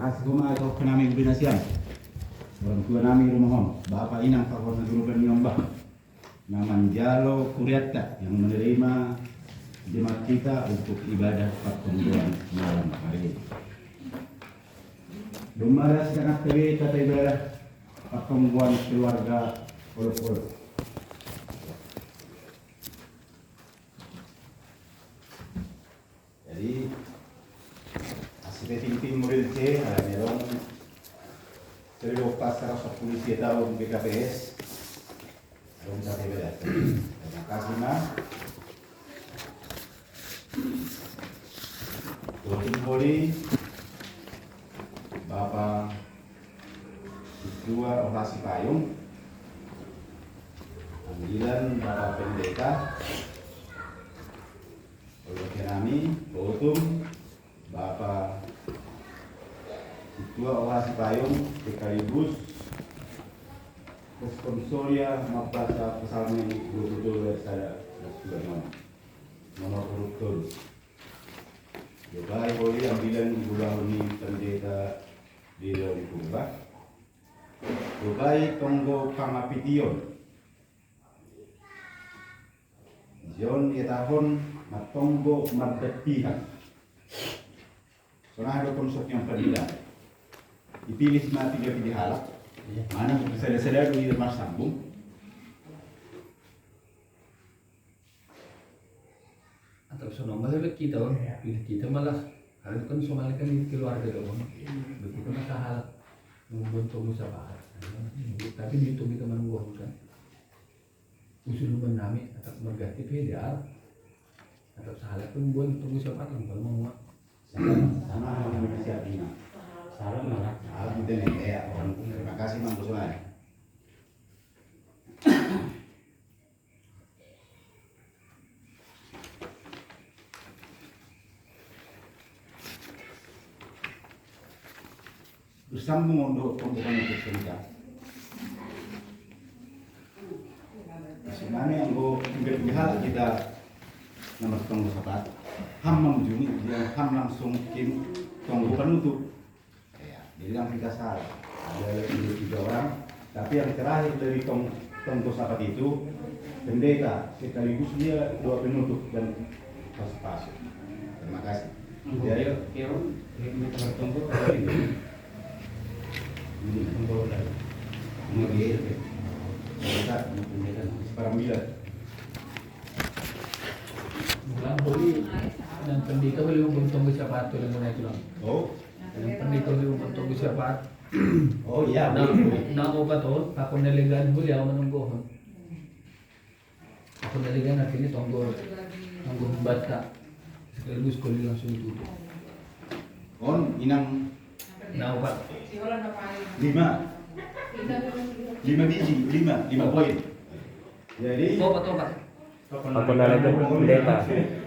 kasih rumah itu ke namin binasian. Orang tua namin rumahon, Bapak Inang Pakor Naguluban Nyombah, Naman Jalo Kuriata yang menerima jemaat kita untuk ibadah pertemuan malam hari ini. Dumara setengah TV tata ibadah pertemuan keluarga Polo-Polo. Jadi asli tim murid C merong terlepas rasa polisi tahun BKPS belum sampai berat. Terima kasih Mas. Tuan Poli, Bapak Ketua Operasi Payung, panggilan Bapak Pendeta, oleh kami, Botum, Bapak Ketua Operasi Payung, sekaligus responsoria Mapasa Pesalmi betul-betul dari saya nomor urut Jogai boleh ambilan bulan ini pendeta di dalam kubah. Jogai tonggo pangapition. John ya tahun matonggo mardetihan. Soalnya ada konsep yang berbeda. Dipilih semua tiga pilih halak. Mana sedar-sedar di rumah sambung. Atau sono malah kita pilih kita malah kalau kan soalnya kan keluarga dong. Begitu masalah membentuk musawarah. Tapi dihitung kita menunggu kan. Usul menami atau berganti beda. Atau salah pun buat tunggu siapa kan kalau mau Sama Indonesia Bina. salah malah. Salah itu nih ya orang. Terima kasih Mang Kusuma. Bersambung untuk pembukaan untuk cerita. Sebenarnya yang berpihak kita nomor tunggu sahabat. Ham mengunjungi dia ham langsung kim tunggu penutup. Ya, jadi yang kita salah. Ada lebih 3 orang, tapi yang terakhir dari tunggu sahabat itu pendeta sekaligus dia 2 penutup dan pas. Terima kasih. Jadi Kiro kita bertunggu ini tunggu lagi. kemudian kita separambilan. Bulan boleh dan pendeta boleh membentuk siapa tu yang mana itu lang. Oh, Yang pendeta boleh membentuk siapa. oh iya. Na obat tu, aku neligan boleh aku menunggu. Aku neligan artinya tunggu membaca sekaligus kulit langsung tutup. On inang Na obat 5 biji, 5 poin. Jadi obat. Aku nalaga pendeta.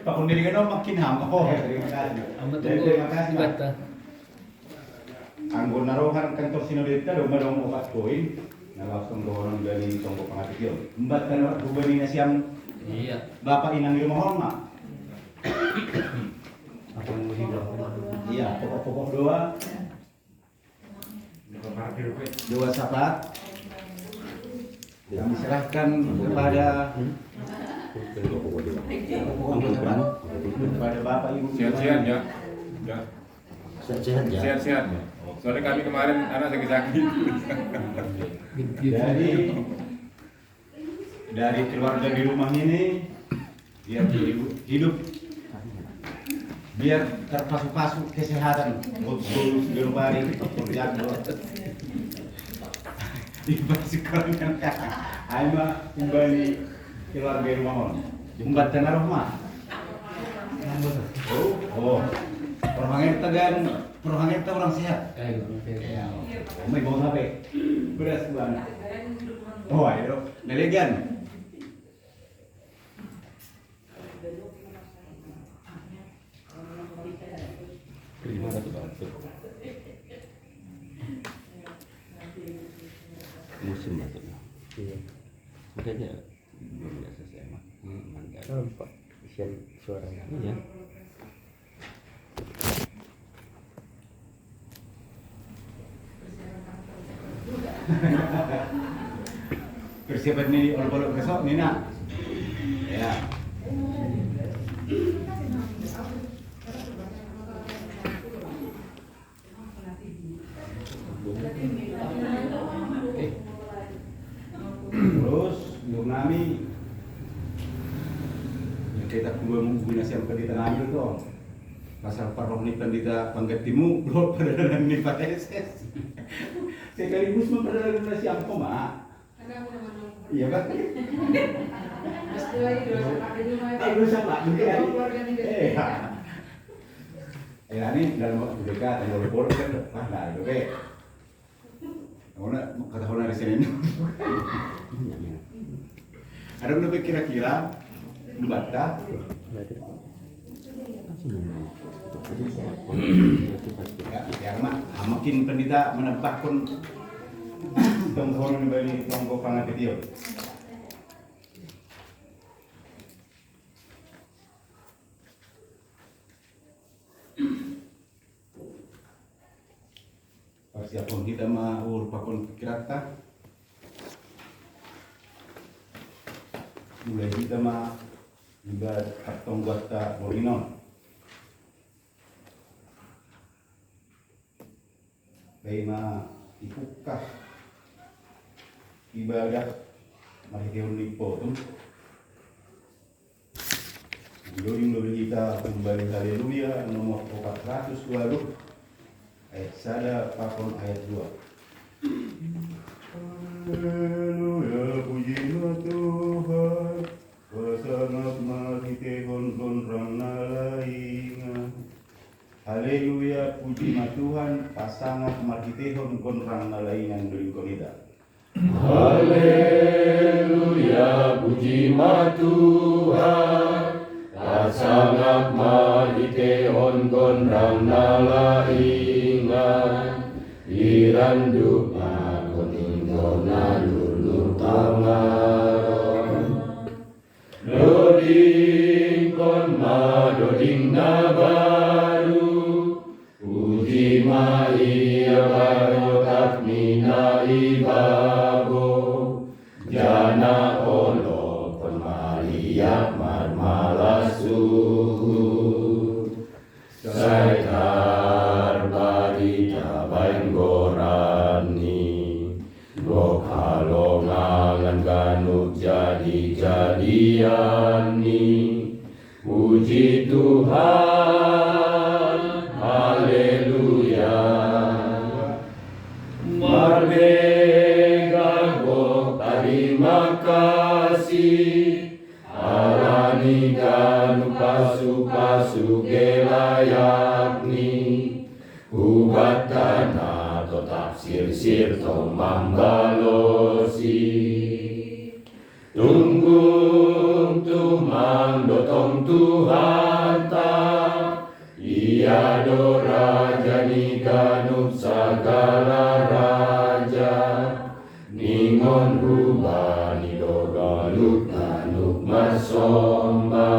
Pak Pendeta makin ham. Oh, terima kasih. Amat Jadi, tunggu terima kasih. Pak. baca. Anggo narohan kantor sinodeta dong 4 poin. Nah, langsung dorong dari tonggo pengatian. Embat kan gubernur siam Iya. Bapak Inang di rumah hormat. Aku mesti Iya, pokok-pokok doa. Doa sahabat. Kami serahkan kepada kepada Bapak Ibu. Sehat-sehat ya. Ya. Sehat ya. Sehat-sehat ya. Soalnya kami kemarin anak sakit-sakit. Jadi dari keluarga di rumah ini biar hidup biar terpasuk-pasuk kesehatan betul gerubari jago dipasukkan kan aima kembali keluarga di rumah jumbat tanah rumah oh perhangnya kita orang sehat ya mai bawa HP beras banget oh ayo delegan Gimana tuh Bang? Musim batuk. Iya. Makanya belum biasa saya mah. Mantap. Nampak isian suaranya. Iya. Persiapan ini olok-olok besok nih nak. Ya. Terus Nami kita kumpul nasi yang kita ngambil tuh. Pasal paroh ni pendeta panggetimu belum pada ni pateses. Sekaligus memperdalam nasi apa mak? Iya kan? Aku sama juga. Ini dalam waktu dekat ada lapor kan? Nah itu be. Mana kata orang di sini? Ada berapa kira-kira baca? Ya, makin pendeta menebakkan tongkol beli tongkol pangan kecil. Persiapan kita mau pakon kirata. Mulai kita juga kartong buat borinon. Baima ipukah ibadah mahitiun lipo tu. Doing kita kembali haleluya nomor 420 ayat 1 pakon ayat 2. Haleluya puji Tuhan wasangat mahitiun gondrang nalaingan. Haleluya puji Tuhan pasangan margitehon konrang nalaingan dari konida. Haleluya puji Tuhan pasangan margitehon konrang nalaingan irandu pakoninggona lulur pangaron doding kon madoding nabaru puji maia barokat mina ibabo jana ono kon maria marmalasuhu saitar barita bainggorani gokalongangan ganuk jadi-jadiani puji Tuhan haleluya merdeka go terima kasih alani ganu pasu-pasu gelayakni ubatana to tafsir-sir to mambalosi tunggung tumang dotong Tuhan ta ia do raja ni ganup sagala raja ningon rubani do ganup marsomba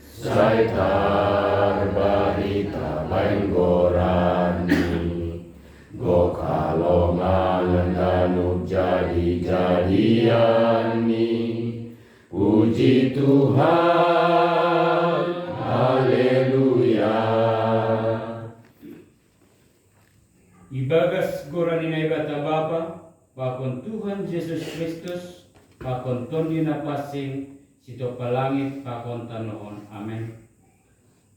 saitar barita bainggorani gokalongan ganup jadi-jadiani puji Tuhan haleluya. Ibagas gorani na ibata Bapa, pakon Tuhan Yesus Kristus, pakon tondi na pasing, sito palangit, pakon tanoon. Amen.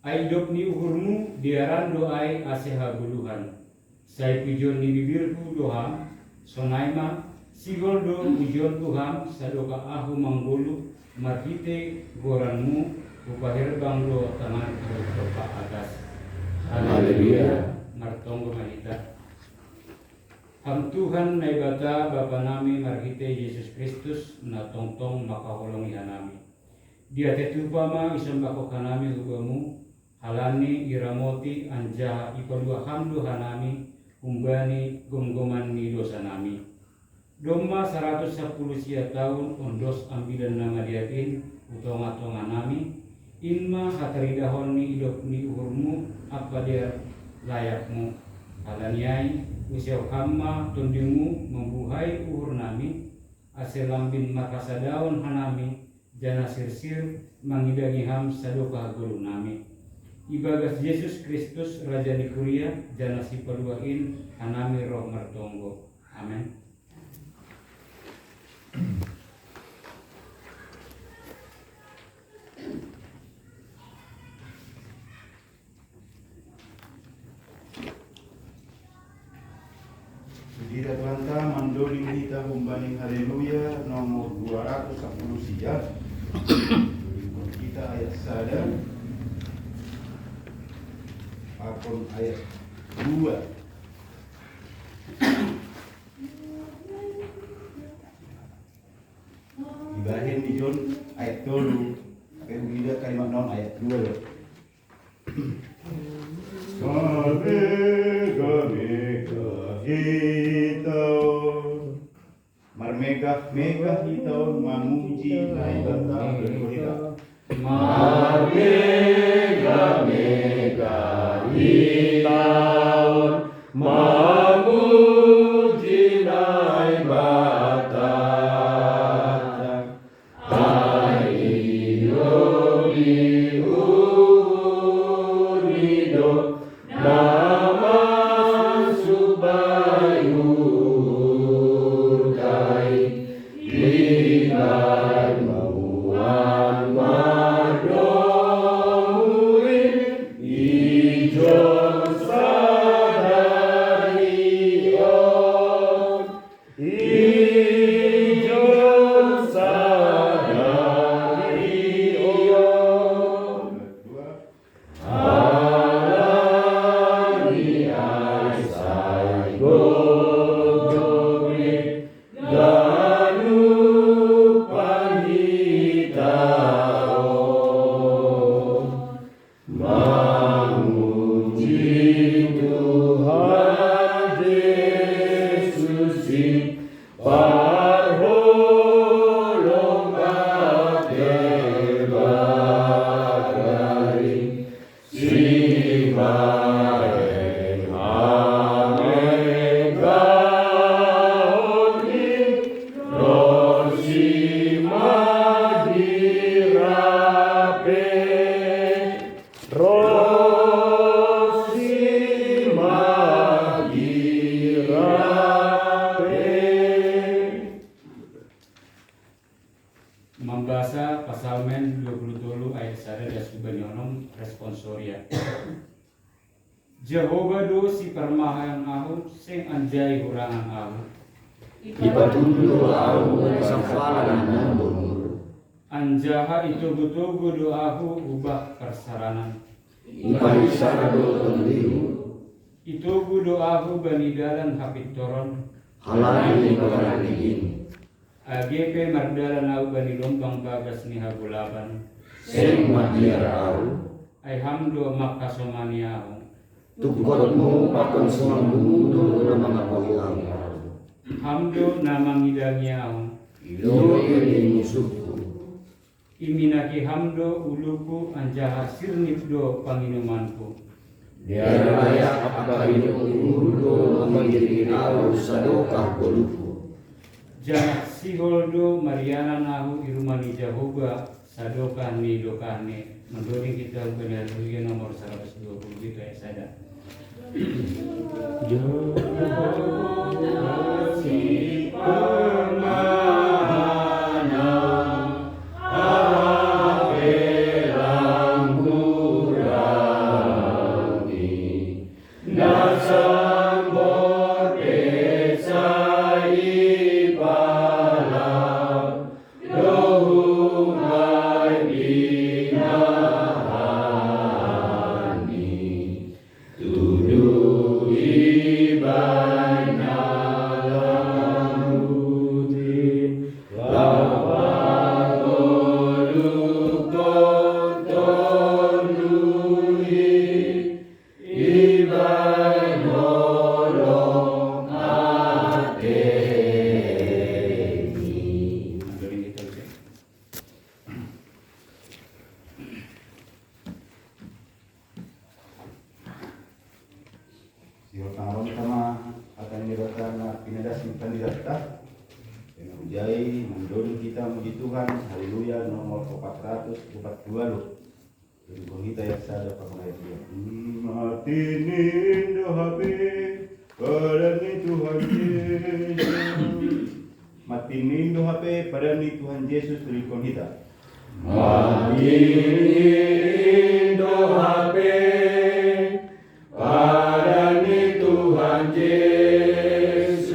Ay dop ni uhurmu, diarando ay asehaguluhan. Say pijon ni bibirku doham, sonaima, sigoldo ujon Tuhan, sadoka ahu manggulu, marhite goranmu, upahirbang do tangan bertopa agas. Haleluya. Martonggo mahita. Ham Tuhan na ibata Bapa nami marhite Yesus Kristus na tongtong makahulong ihanami. Dia tetupama isambako kanami hubamu halani iramoti anjaha ipadua hamdu hanami umbani gomgoman ni dosa nami. Doma 110 sia tahun ondos ambilan nama diatin utonga-tonga nami inma hataridahon ni idop ni uhurmu apa dia layakmu Alaniai usia hama tundingu membuhai uhur nami asal lambin makasadaun hanami jana sirsir mangidagi ham sadoka guru nami. Ibagas Yesus Kristus Raja Nikuria jana si paduain hanami roh mertonggo. Amin. Tidak bantah mandoling kita kumbaning haleluya nomor 210 siap. Kita ayat sadar akun ayat 2. Ibahin di John ayat 3. Kemudian kalimat non ayat 2 loh. Hitaun megah hitaun memuji naibata berkuhita Megah hitaun memuji naibata ayo diunido nama subayu kai dengan Muhammad doin ijon sadarion ijon sadarion alani asai gogomi danu panditaon memuji Tuhan Yesus parholong kabebagari simaeng amegaonin Membaca Pasalmen 27 ayat 1 dan subanyonom responsoria. Jehovah do si permahan ahu sing anjay hurangan ahu. Ipatundo au sampalan nombor Anjaha itu butuh doahu ubah persaranan. Ipanisarado tondiru Itu doahu banidalan hapit toron. halani paranigin AGP mardalan au bani lombang bagas ni hagulaban. seng madiarau Ay hamdo makasomaniahu. tukotmu pakon sumanggundo na mga pawiang Hamdo namangidangiahu. ilo ini musuhku Iminaki hamdo uluku anjaha sirnipdo panginumanku. diaraya apa inuundo mangiriraw sa dokah koluku Jangan siholdo Mariana nahu irumani Jehovah sadokah ni dokah ni mendoring kita benar nomor 120 gitu ya sada. Ibadah Pengaruh sama akan menyebabkan pinadasi kandidat dengan ujai mendorong kita memuji Tuhan. Haleluya nomor 442 loh. Jadi kita yang sadar pakai dia. Matinin dohabe padani Tuhan Yesus. Matinin dohabe padani Tuhan Yesus berikon kita. Matinin dohabe padani Tuhan Yesus.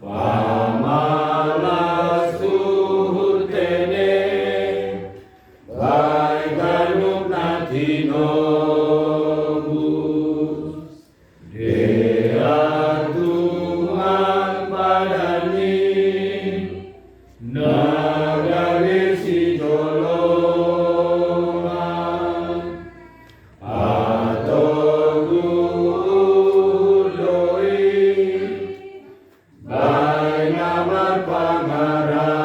Pamalas tuhur tene baik ganuk natinobus. Dea Tuhan padani nagari si jolongan atau guloi baik namar pangarapan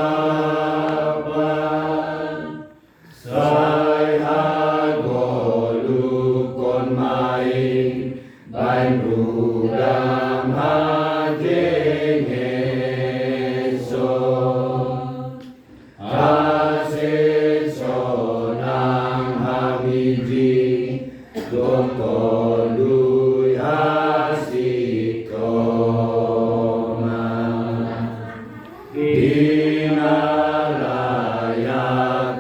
saya golukon main baik rudam hajeng eson hasil sonang hamiji dokondui hasitoman dinalayak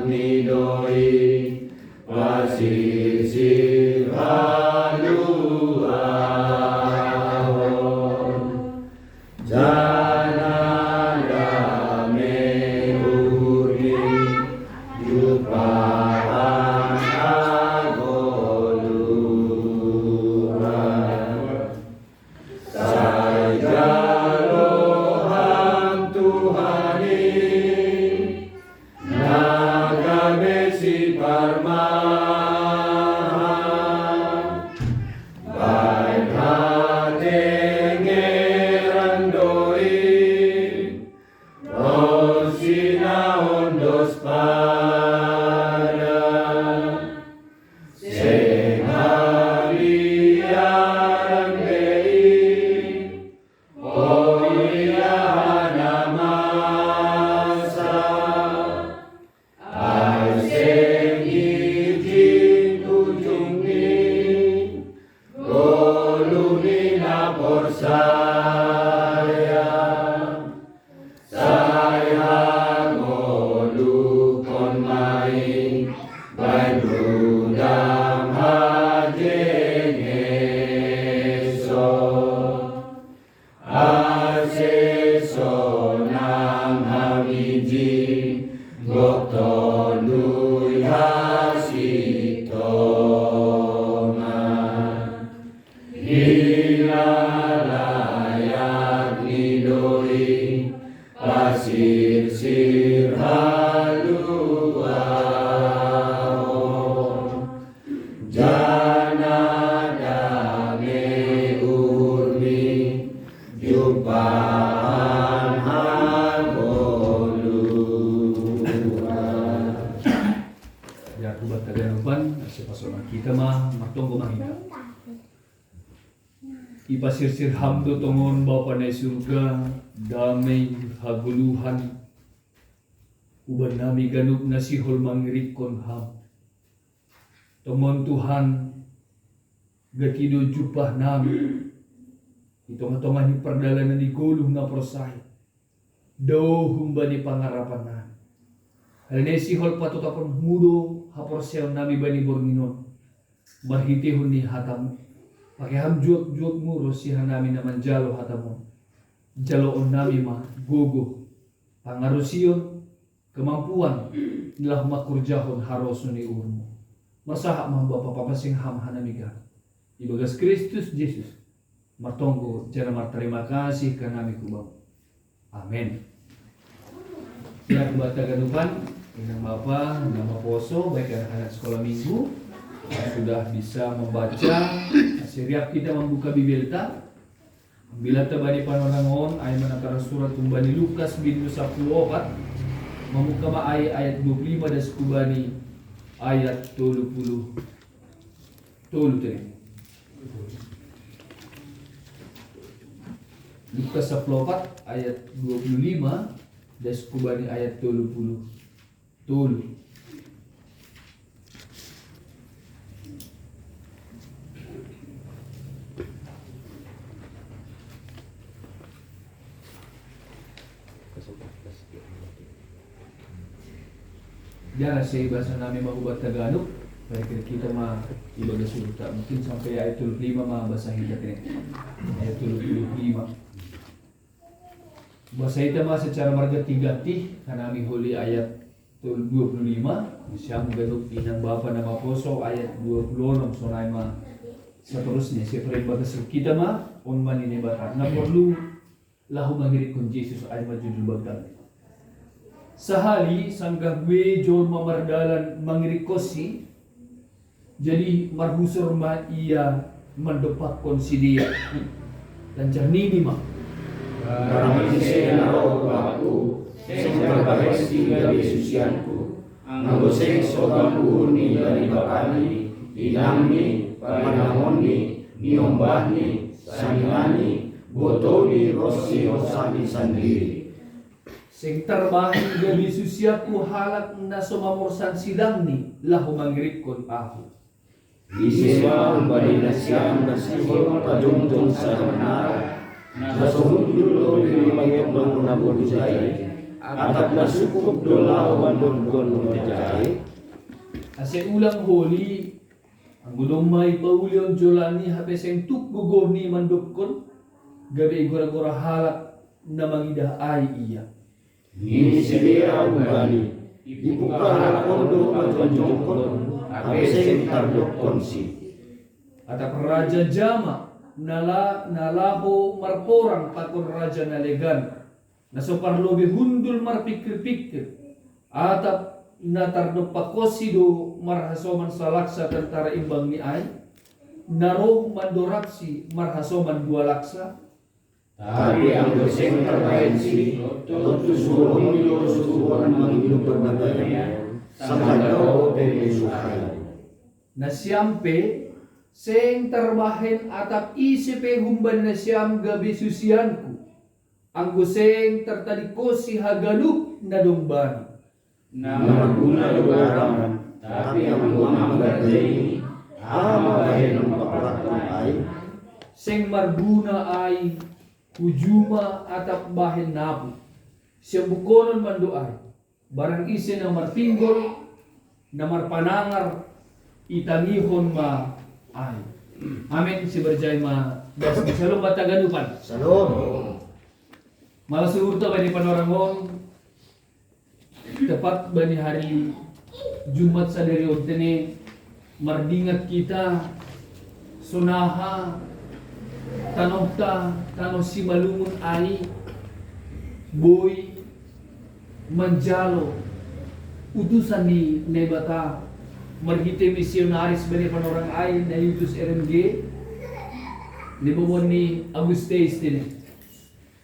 nidoi pasisir haluahon jana dame urni jupaan agoluran saya lohan Tuhani nagame si parmahan baik hatengeran doi rosina ondos pada seharian bei Oliana masa Aiseng izin ujung ni goluni lapor saya golukon main baik rudam hajeng eson asesonang hamiji goktondui hasitoman hinalayak nidoi pasir sir haluahon jana dame urni jumpaan hagoluan. Ya kubat taganupan pasona kita mah matonggo mahina. Ipasirsir hamdo tongon Bapa na surga damay haguluhan uban nami ganug na sihol mangrikon ham. Tongon Tuhan gatido jupah nami itong-itongan ni perdalanan ni guluh na prosay daw humba ni pangarapan na halina sihol patutapon mudo haporsel nami bani bornginon mahitihon ni hatam pakiham juot mo rosihan namin naman jalo hatamon jaloon nami ma gugo pangarusion kemampuan nilah makurjahon haroso ni urmo masaha mah Bapa papasing ham hanamiga ibagas Kristus Yesus martonggo jana marterima kasih ka nami kubang amen. Ya bata ganupan dengan Bapa nama poso baik anak-anak sekolah minggu sudah bisa membaca setiap kita membuka Bibelta bila tabani panonangon ay manantara surat kumbani Lukas bin 14 membuka ma ayat 25 dan kubani ayat 30 tadi Lukas 14 ayat 25 dan Kubani ayat 30. Jangan saya bahasa namin mahubat Tagalog. Kaya kita ibadah surta. Mungkin sampai ayat 25 basahin natin. Ayat 25. Basahin naman secara marga tigati. Kanami huli ayat 25. Siyang ganok inang bapa na maposo ayat 26. So na seterusnya. Siyempre bagas kita unman ini bata. Na perlu lahu mangirit kung Jesus ay majudul bagdang. Sahali sanggahwe John mamardalan mangirikosi jadi marhusur ma ia mendepak konsidia dan cernini ma Barang isi naro aku, sing terbahesi dari susianku, ngagoseng sogang uni dari bakani, inangni, parinamoni, niombahni, saningani, botoni, rosi, osani sandiri. sing terbahin gabi susiaku halak na sumamorsan silang ni lahu manggirikon ako. Isiwa umbali na siyang nasihol padungtong sa manara, nasumundul o binimangitong nabunjay, at nasukup dolaw mandungkon mujay. Kasi ulang holi ang gulong may pauli ang jolani habeseng tukgugo ni mandukon gabi gora-gora halak na mangidah ay iya. Isiwa umbali, ibuka halakondo pagwanjungkon, abeseng tardukon si. At ang Raja Jama nalaho marporang pakon Raja Nalegan na so parlobi hundul marpikir-pikir atap natardo pakosido marhasoman salaksa tentara imbang ni ay naroh mandorapsi marhasoman dua laksa. Tapi ang doseng terbaik si, tutu suruh nilo suruhan mangilong berbagaya, sakadaw pemesuhay. Na siyampe seng terbahin atap isipe humban na siyam gabi susianku ang guseng tertalikosi hagaluk na dumban Na maguna lugaran, tapi ang mga magaday, bahin ng paparakon ay, seng marbuna ay hujuma atap bahin nabu siyang bukonon manduay barang isi na martinggol na marpanangar itangihon ma ay. Amin si Berjay ma das salong bataganupan. Salom. Malasuurta ba ni panorangon tepat ba ni hari Jumat sa deriod tene mardingat kita sunaha tanoh si malungun ani boy manjalo utusan ni Nebata marhite misionaris bani panorang ay na yutus RMG ni bumon ni Agustes din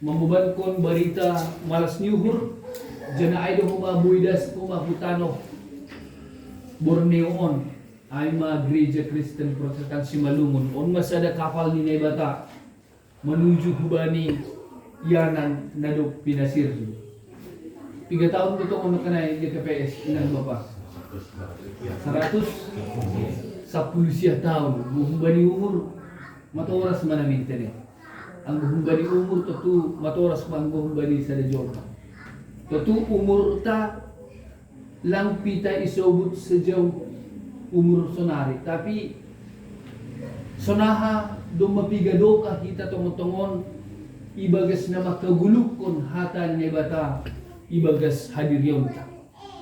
mamuban kon barita malas nyuhur jana ay do humabuidas humahutano Borneo on ay mga Gereja Kristen Protestan si Malungon on masada kapal ni Nebata menuju hubani yanan nadok pinasirli 3 tahun dito ko nakanay di KPS ilang bapak 110 tahun buhumbani umur matoras manamin tene ang buhumbani umur tutu matoras mang buhumbani sa Jordan tutu umur ta lang pita isobut sejauh umur sonari tapi sonaha dumapigado ka kita tungon ibagas na makagulukon hatan ni bata ibagas hadiryon ka.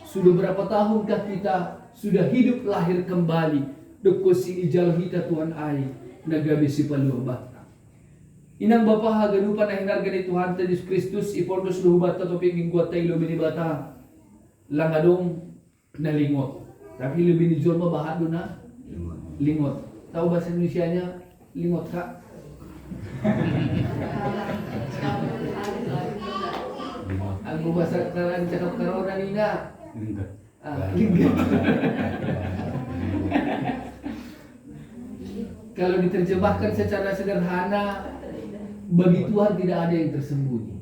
Sudah berapa tahun kah kita sudah hidup lahir kembali deko si ijal kita Tuhan ay nagabi si palubat. Inang bapa haganupan na hinarga ni Tuhan ta Yesus Kristus ipordos luhubat ta toping mingguat tayo lumini bata langadong nalingot. Tapi lebih ni Jorma bahado na lingot. Tahu bahasa Indonesianya lingot kak? Aku bahasa karan cakap karona ni na. Linggat. Kalau diterjemahkan secara sederhana Bagi Tuhan tidak ada yang tersembunyi.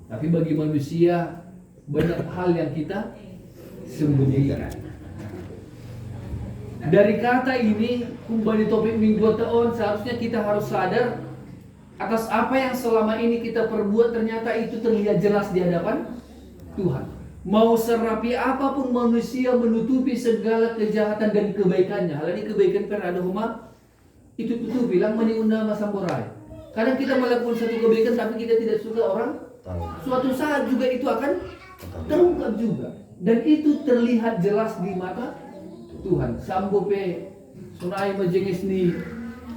Tapi bagi manusia banyak hal yang kita sembunyikan. Dari kata ini, kembali topik minggu tahun, seharusnya kita harus sadar atas apa yang selama ini kita perbuat ternyata itu terlihat jelas di hadapan Tuhan. Mau serapi apapun manusia menutupi segala kejahatan dan kebaikannya. Hal ini kebaikan per ada huma itu tutupi bilang meniunda masamborai. Kadang kita melakukan satu kebaikan tapi kita tidak suka orang. Suatu saat juga itu akan terungkap juga. Dan itu terlihat jelas di mata Tuhan. Sambo pe sunai majenges ni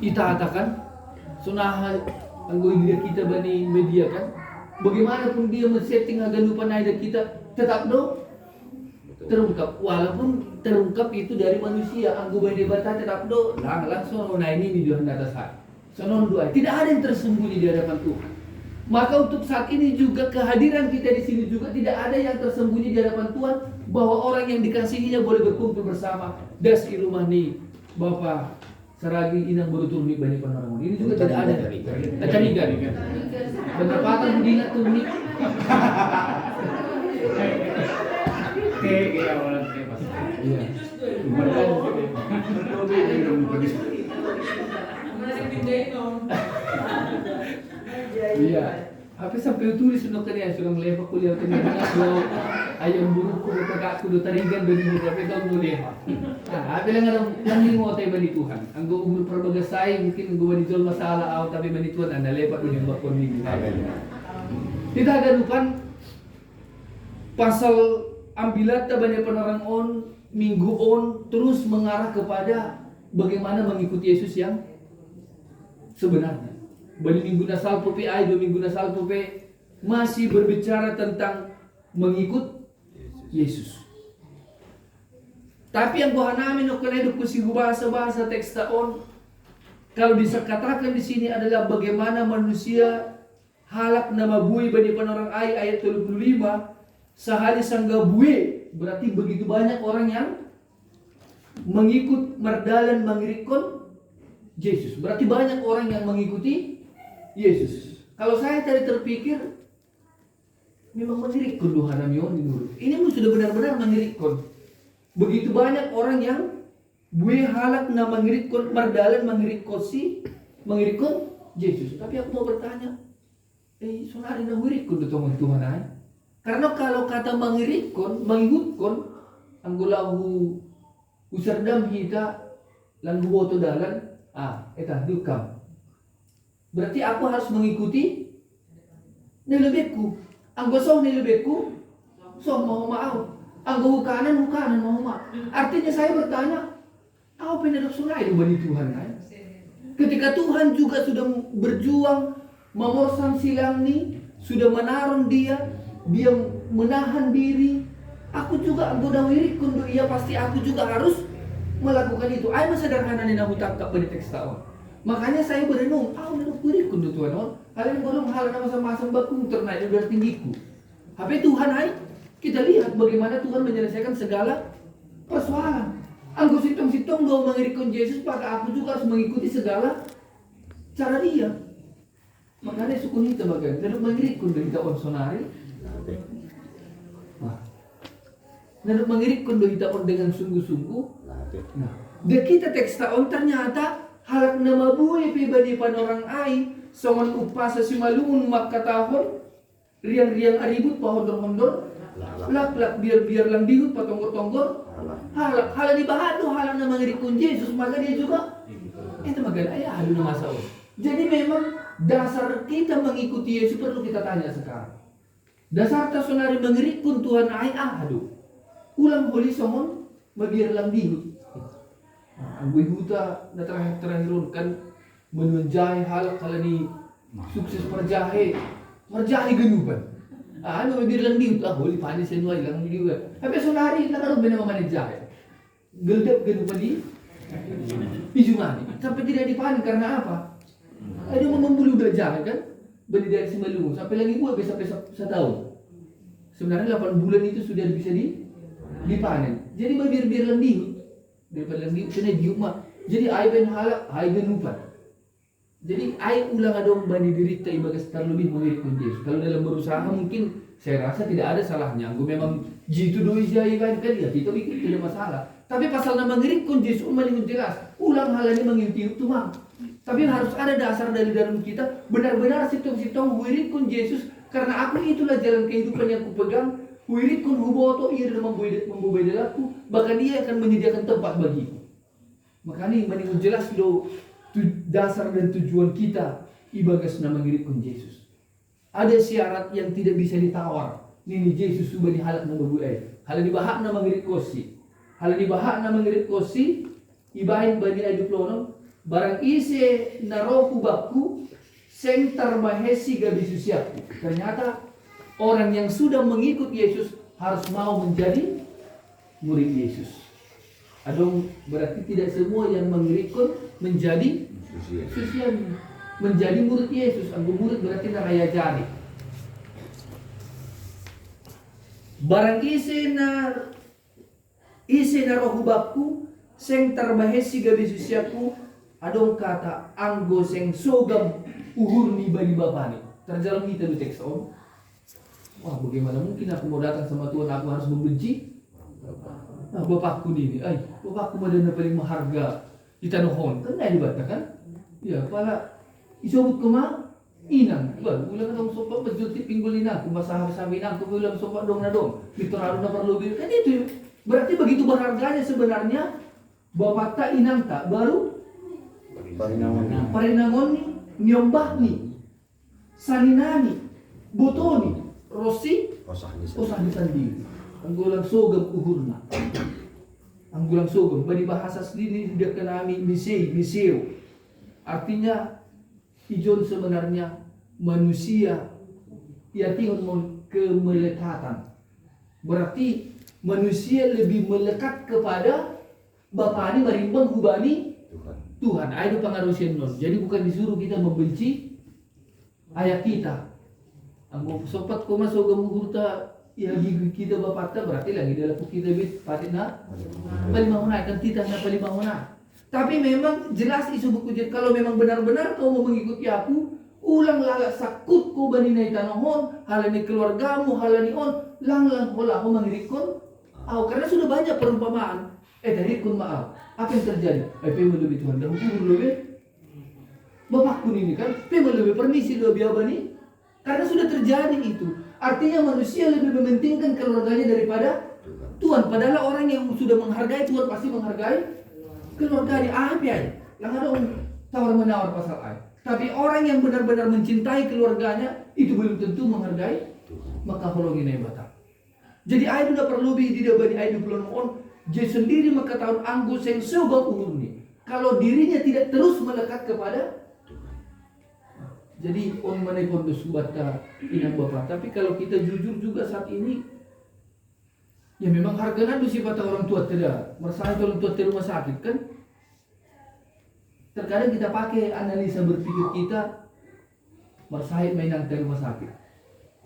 itatakan. Sunah anggo dia kita bani media kan. Bagaimanapun dia men-setting agar lupa naik kita tetap terungkap. Walaupun terungkap itu dari manusia. Anggo bani bata tetap langsung nah ini video atas hati. Sonon doa. Tidak ada yang tersembunyi di hadapan Tuhan. Maka untuk saat ini juga kehadiran kita di sini juga tidak ada yang tersembunyi di hadapan Tuhan, bahwa orang yang dikasihinya boleh berkumpul bersama das di rumah ni Bapak Saragi inang berutul mi bani panarangon. Ini juga tidak ada. Tacanigan. Bertepatan budingat tuh ni. Kayak orang kayak pas. Iya. Iya. Apa sampai tulis sudah kalian sudah melepak kuliah tadi kalau ayam buruk kudu kakak kudu tarigan dari muda pegang boleh. Nah, apa yang ada yang mau tay bani Tuhan. Anggo umur perbagasai mungkin anggo bani jual masalah au tapi bani Tuhan anda lepak dunia bakon ini. Kita akan lupa pasal ambilat bani penerang on minggu on terus mengarah kepada bagaimana mengikuti Yesus yang sebenarnya. Bani minggu nasal pope ay, 2 minggu nasal pope masih berbicara tentang mengikut Yesus. Tapi yang buah namin o kanay kusi bahasa teks taon, kalau bisa katakan di sini adalah bagaimana manusia halak nama bui bani panorang ay ayat 35 sahali sangga bui, berarti begitu banyak orang yang mengikut merdalan mengirikon Yesus. Berarti banyak orang yang mengikuti Yesus. Kalau saya tadi terpikir memang mengirikon Tuhan nurut. Ini sudah benar-benar mengirikon. Begitu banyak orang yang bue halak na mengirikon merdalan mengirikon Yesus. Tapi aku mau bertanya, sonari na mengirikon Tuhan ay? Karena kalau kata mengirikon, mengikutkan, anggulahu usardam hita langgu boto dalan, eta dukam. Berarti aku harus mengikuti nilebekku. Anggo so nilebekku, so mau mau. Anggo hukanan mau mau. Artinya saya bertanya, apa penedok sungai bani Tuhan kan? Ketika Tuhan juga sudah berjuang memorsan silang ni, sudah menaruh dia menahan diri. Aku juga anggo dawiri kundu iya pasti aku juga harus melakukan itu. Ayo sederhana ni nahu tangkap bani teks taon. Makanya saya berenung, nak beri kundu Tuhan, kalian belum hal nama sama-sama bakung ternaik dari tinggiku. Tapi Tuhan kita lihat bagaimana Tuhan menyelesaikan segala persoalan. Anggo sitong-sitong gak mengirikkan Yesus, maka aku juga harus mengikuti segala cara dia. Makanya suku kita bagian, dan mengirikkan dari tahun sonari. Dan mengirikkan dari tahun dengan sungguh-sungguh. Nah, dia kita teks tahun ternyata halak nama buhay pribadi panorang ay songon upasa si malungun makatahon riang-riang aribut pahondor-hondor lak-lak biar lang dihut patonggor-tonggor halak di bahado halak na mangirikun Yesus maka dia juga itu magana ay halo na masaw. Jadi memang dasar kita mengikuti Yesus perlu kita tanya sekarang. Dasar tasonari mangirikun Tuhan ay aduh ulang huli songon mabiar lang dihut. Ang buta na terakhir kan menunjai hal kalau ni sukses perjahe genuban. Ano may lang diut huli panis sa nuay lang juga. Tapi sonari nakaroon ba naman jahe? Geldap genuban di Pijumani. Sampai tidak dipanen karena apa? Ada membulu udah jahe kan? Beli dari Simalungun sampai lagi buah sampai setahun. Sebenarnya 8 bulan itu sudah bisa dipanen. Jadi biar lang diut. Daripada lang diut kena diut mah. Jadi ay ben halak ay genupan. Jadi ai ulang adong bani dirita ibagas terlebih mengirikkan Yesus. Kalau dalam berusaha mungkin saya rasa tidak ada salahnya. Gue memang jitu doi jai kan ya kita bikin tidak masalah. Tapi pasal nama ngirikkan Yesus paling jelas. Ulang hal ini menginti itu mang. Tapi harus ada dasar dari dalam kita benar-benar sitong-sitong wirikun Yesus karena aku itulah jalan kehidupan yang kupegang. Wirikun huboto ia dalam membebedelaku bahkan dia akan menyediakan tempat bagiku. Makanya ini jelas do dasar dan tujuan kita ibagas nama ngirikun Yesus. Ada syarat yang tidak bisa ditawar. Nini Yesus subah dihalak nama buai. Hal dibahak nama ngirik kosi. Hal dibahak nama ngirik kosi. Ibahin bani hidup lono. Barang ise narohu bakku. Seng tarmahesi gabisusiaku. Ternyata orang yang sudah mengikut Yesus harus mau menjadi murid Yesus. Adong berarti tidak semua yang mengirikun menjadi susian. Menjadi murid Yesus. Anggo murid berarti naraya jadi. Barang isi na rohu bakku seng tarbahesi gabisusiaku adong kata anggo seng sogam uhur ni bagi bapani. Terjalan kita di teks on. Wah, bagaimana mungkin aku mau datang sama Tuhan aku harus membenci? Nah, bapakku ini, bapakku madana paling maharga di tanohon. Kan enggak dibatakan? Ya, pala isobut ko ma inang. Ba, ulang dong sopa bajulti pinggulina aku masahabi nang aku ulang sopa dong na dong. Bitoraro na perlu bil. Kan itu. Berarti begitu berharganya sebenarnya bapak tak inang tak baru parinangon ni nyombah ni saninani botoni rosi osah disandiri. Anggulang sogam uhurna. Anggulang sogam bani bahasa sendiri dia kenami miseo. Artinya ijon sebenarnya manusia ia tinggal kemelekatan. Berarti manusia lebih melekat kepada Bapa ini barimbang hubani Tuhan. Itu pengaruh non. Jadi bukan disuruh kita membenci ayah kita. Anggo sopat ko masuk hurta ya gigi kita bapata berarti lagi dalam kita bit patina palimahuna kan titah na palimahuna. Tapi memang jelas isu buku jet kalau memang benar-benar kau mau mengikuti aku, ulang lagak sakut ko baninay tanohon, halani keluargamu, halani on, lang hola ko mangirikon. Karena sudah banyak perumpamaan. Dari kun maaf. Apa yang terjadi? Pemo lebih Tuhan dah hukum lebih. Bapakku ini kan, pemo lebih permisi lebih apa nih? Karena sudah terjadi itu. Artinya manusia lebih mementingkan keluarganya daripada Tuhan. Padahal orang yang sudah menghargai Tuhan pasti menghargai keluarganya. Apa ya? Yang ada tawar-menawar pasal ayat. Tapi orang yang benar-benar mencintai keluarganya itu belum tentu menghargai. Maka holongin ay bata. Jadi ayat sudah perlu tidak bani ayat belum on. Dia sendiri maka tahun anggo seng soga umur ni. Kalau dirinya tidak terus melekat kepada jadi on mana pun bata inang bapak. Tapi kalau kita jujur juga saat ini, ya memang harganya tu sifat orang tua tidak. Masalah orang tua di rumah sakit kan. Terkadang kita pakai analisa berpikir kita, masalah mainan di rumah sakit.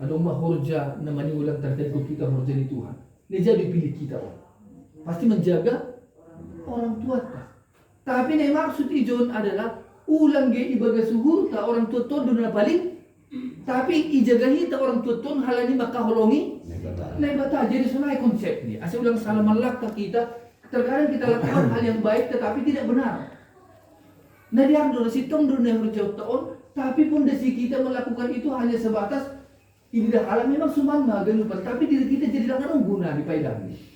Ada umat horja namanya ulang tertentu kita horja di Tuhan. Ini jadi pilih kita orang. Pasti menjaga orang tua. Tapi yang maksud ijon adalah ulang ge ibaga suhur ta orang tua ton dunia paling. Tapi ijagahi ta orang tua ton halani maka holongi. Nebata. Jadi sunai konsep ni. Asal ulang salah malak kita. Terkadang kita lakukan hal yang baik tetapi tidak benar. Nah dia harus sitong dunia hurjau taon. Tapi pun desi kita melakukan itu hanya sebatas ini dah halang memang suman maganupan. Tapi diri kita jadi langan guna di paidan ni.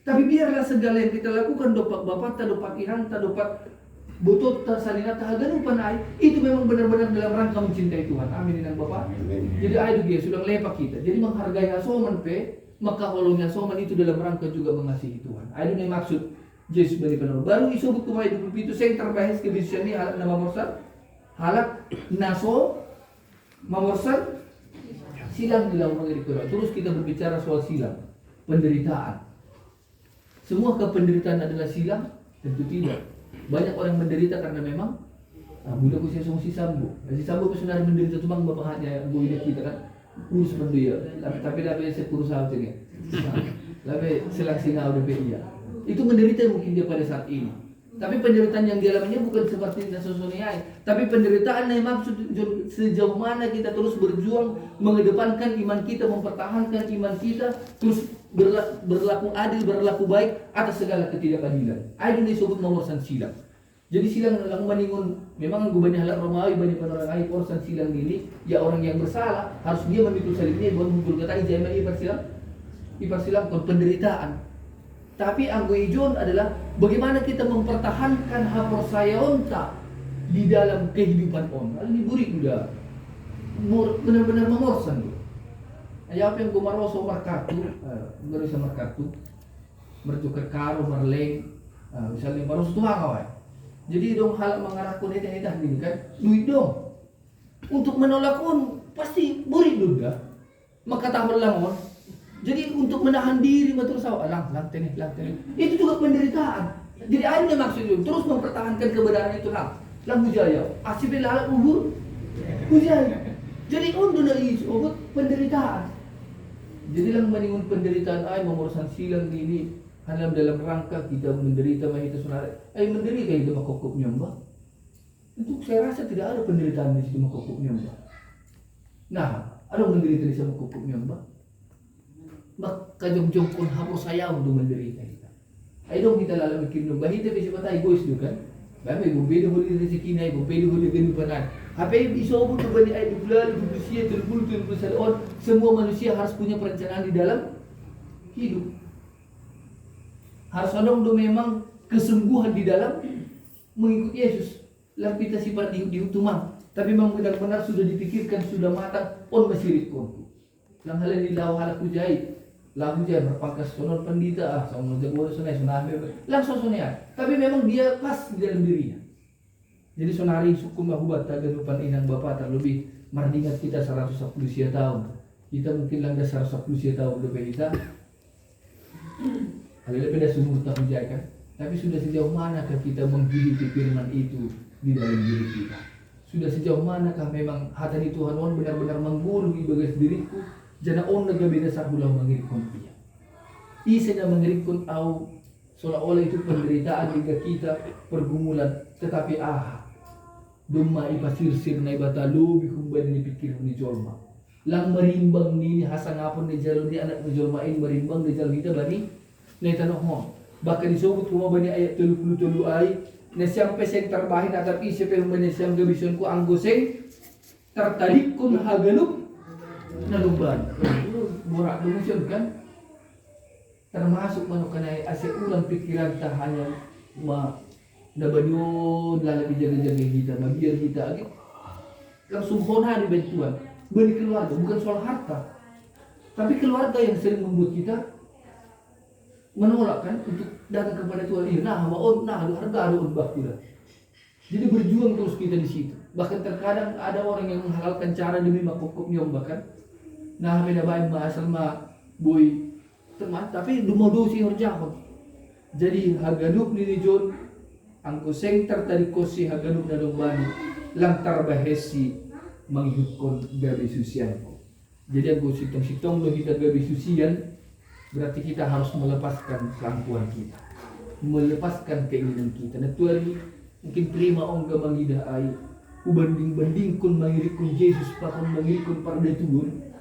Tapi biarlah segala yang kita lakukan dopak bapak, dopak inang, dopak butuh salina tahagan upanai itu memang benar-benar dalam rangka mencintai Tuhan. Amin inang bapak. Jadi ayat dia sudah lepak kita. Jadi menghargai asoman maka holongnya asoman itu dalam rangka juga mengasihi Tuhan. Ayat ini maksud Yesus bani penuh. Baru isu buku ayat 20 itu saya terbahas kebiasaan ini halak nama morsal, halak naso, mamorsal silang di dalam mengerti. Terus kita berbicara soal silang, penderitaan. Semua kependeritaan adalah silang? Tentu tidak. Banyak orang menderita karena memang budak usia si Sambo. Si Sambo itu sebenarnya menderita cuma bapaknya budak kita kan urus dia. Tapi lebih sepuluh tahun lebih selang singa udah dia. Itu menderita mungkin dia pada saat ini. Tapi penderitaan yang dialaminya bukan seperti nasosoniai, tapi penderitaan yang maksud sejauh mana kita terus berjuang mengedepankan iman kita, mempertahankan iman kita, terus berlaku adil, berlaku baik atas segala ketidakadilan. Itu disebut mengorsan silang. Jadi silang lang maningon, memang gue banyak halak Romawi, banyak orang ai porsan silang ini, ya orang yang bersalah harus dia memikul salibnya, buat muncul kata ijama iparsilang kon penderitaan. Tapi anggo ijon adalah bagaimana kita mempertahankan hapor sayonta di dalam kehidupan on. Ini burik udah benar-benar mengorsan. Ayah apa yang gue maroso markartu, bisa markartu, mercuker karo marleng, misalnya maroso tuang kawan. Jadi dong hal mengarahkan edah gini kan, duit dong. Untuk menolak on pasti burik juga. Maka tak berlangon. Jadi untuk menahan diri betul sawa, lang teneh. Itu juga penderitaan. Jadi akhirnya maksudnya terus mempertahankan kebenaran itu lang bujaya. Asibel alat ubur bujaya. Jadi untuk dari obat penderitaan. Jadi lang meningun penderitaan ay memurusan silang ini hanya dalam rangka kita menderita mahita sunare. Menderita itu makokop nyamba. Itu saya rasa tidak ada penderitaan di situ makokop nyamba. Nah, ada menderita di sana makokop nyamba. Maka jong kon hapor saya untuk menderita kita. Ayo dong kita lalu mikir dong. Bahita bisa patah egois juga kan. Bapak ibu beda holi rezeki naik, ibu beda holi gani panan. Apa yang bisa ubah berbanding ayat bulan, manusia terbulu on. Semua manusia harus punya perencanaan di dalam hidup. Harus ada memang kesungguhan di dalam mengikuti Yesus. Lampita sifat diutumang. Tapi memang benar-benar sudah dipikirkan, sudah matang. On masih kon. Lang halal ilaw halak kujay. Lagu dia berpangkas sonon pendita sama jago sonai soname langsung sonia. Tapi memang dia pas di dalam dirinya. Jadi sonari suku mahubat taga lupan inang bapa terlebih mardingat kita 110 tahun. Kita mungkin langgar 110 tahun lebih kita. Halil beda sumur tak menjaga. Tapi sudah sejauh manakah kita menghidupi firman itu di dalam diri kita? Sudah sejauh manakah memang hati Tuhan on benar-benar mengguru di bagas diriku? Jana on nagabida sa hulau mengirikon dia. Isa na mengirikon au seolah-olah itu penderitaan hingga kita pergumulan, tetapi dumma ipasirsir na ibatalubi kumban ni pikir ni jolma. Lang marimbang ni hasangapon ni jalo ni anak ni jolmain marimbang ni jalo kita bani na itanong mo. Baka disubot ko bani ayat 30 ay na siyang peseng tarbahin atap isip yung bani siyang gabisyon ko ang guseng tertarik kun hagalup nalumban. Borak dumusyon kan? Termasuk manukanay asa ulang pikiran ta hanya nabanyod lalaki jaga-jaga kita, mabiar kita agit. Langsung hona di bantuan. Bani keluarga, bukan soal harta. Tapi keluarga yang sering membuat kita menolak kan untuk datang kepada Tuhan. Nah, ada harga ada bakti. Jadi berjuang terus kita di situ. Bahkan terkadang ada orang yang menghalalkan cara demi makokop nyom bahkan. Nah, beda baik asal boy teman, tapi dumodo si horjakon. Jadi hagaduk ni John angko seng tertarik kosi hagaduk na bani lang tarbahesi menghukun gabi susian. Jadi angko sitong-sitong lo kita gabi susian berarti kita harus melepaskan selangkuan kita, melepaskan keinginan kita. Nah tuari mungkin terima ongga mangidah ai ubanding-banding kun mangirikun Yesus pakon mangirikun parda tuun.